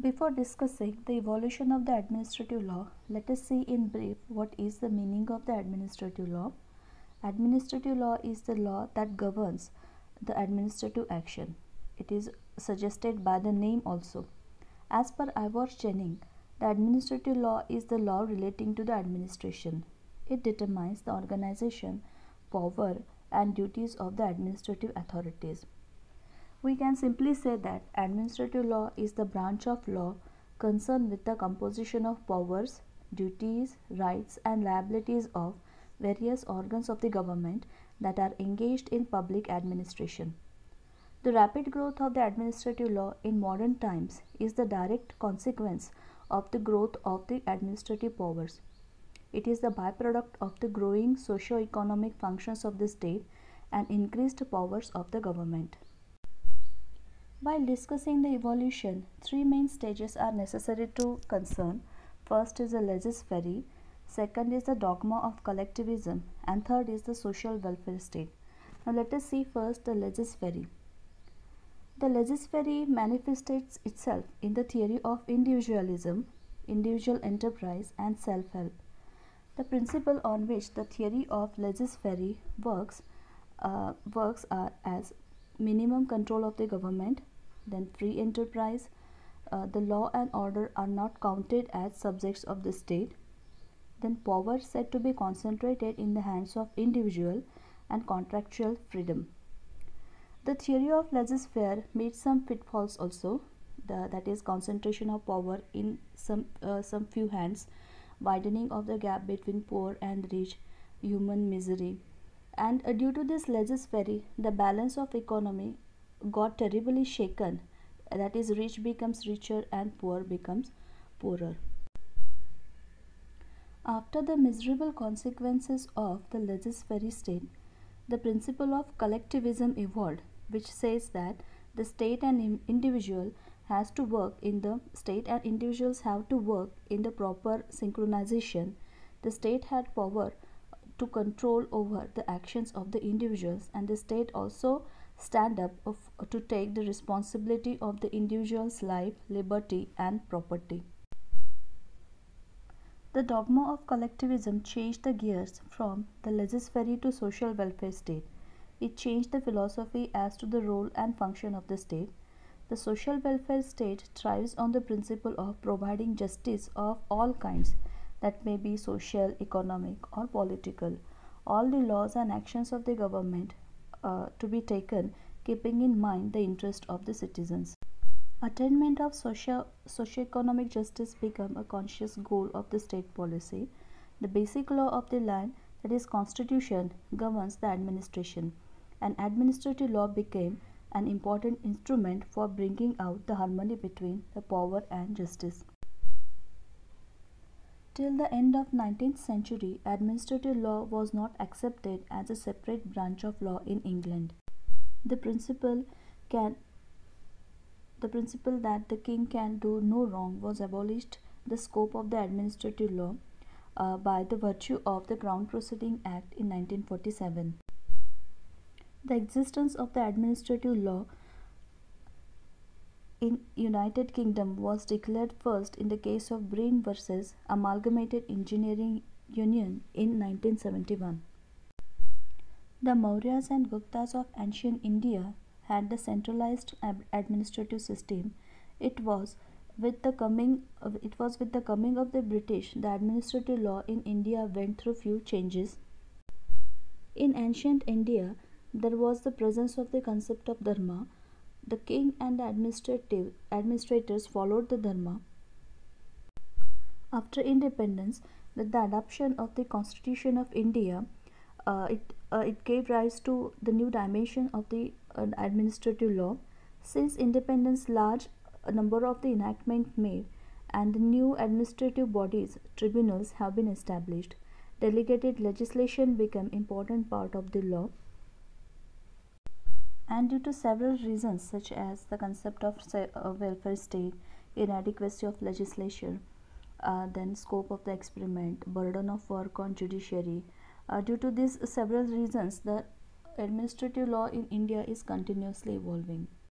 Before discussing the evolution of the administrative law, let us see in brief what is the meaning of the administrative law. Administrative law is the law that governs the administrative action. It is suggested by the name also. As per Ivor Channing, the administrative law is the law relating to the administration. It determines the organization, power, and duties of the administrative authorities. We can simply say that administrative law is the branch of law concerned with the composition of powers, duties, rights, and liabilities of various organs of the government that are engaged in public administration. The rapid growth of the administrative law in modern times is the direct consequence of the growth of the administrative powers. It is the byproduct of the growing socio-economic functions of the state and increased powers of the government. While discussing the evolution, three main stages are necessary to concern. First is the laissez faire, second is the dogma of collectivism, and third is the social welfare state. Now let us see first the laissez faire. The laissez faire manifests itself in the theory of individualism, individual enterprise, and self-help. The principle on which the theory of laissez faire works are as minimum control of the government, then free enterprise, the law and order are not counted as subjects of the state, then power said to be concentrated in the hands of individual, and contractual freedom. The theory of laissez-faire meets some pitfalls also, that is concentration of power in some few hands, widening of the gap between poor and rich, human misery. And due to this laissez-faire, the balance of economy got terribly shaken, that is rich becomes richer and poor becomes poorer. After the miserable consequences of the laissez-faire state, the principle of collectivism evolved, which says that the state and individual has to work in the state and individuals have to work in the proper synchronization. The state had power to control over the actions of the individuals, and the state also stand up to take the responsibility of the individual's life, liberty, and property. The dogma of collectivism changed the gears from the laissez-faire to social welfare state. It changed the philosophy as to the role and function of the state. The social welfare state thrives on the principle of providing justice of all kinds, that may be social, economic, or political. All the laws and actions of the government to be taken keeping in mind the interest of the citizens. Attainment of socio-economic justice became a conscious goal of the state policy. The basic law of the land, that is constitution, governs the administration, and administrative law became an important instrument for bringing out the harmony between the power and justice. Till the end of 19th century, administrative law was not accepted as a separate branch of law in England. The principle that the king can do no wrong was abolished the scope of the administrative law by the virtue of the Crown Proceeding Act in 1947. The existence of the administrative law in United Kingdom was declared first in the case of Breen versus Amalgamated Engineering Union in 1971. The Mauryas and Guptas of ancient India had the centralized administrative system. It was with the coming of the British, the administrative law in India went through few changes. In ancient India, there was the presence of the concept of dharma. The king and the administrators followed the dharma. After independence, with the adoption of the Constitution of India, it gave rise to the new dimension of the administrative law. Since independence, large number of the enactment made, and the new administrative bodies, tribunals, have been established. Delegated legislation became important part of the law, and due to several reasons such as the concept of welfare state, inadequacy of legislation, then scope of the experiment, burden of work on judiciary. Due to these several reasons, the administrative law in India is continuously evolving.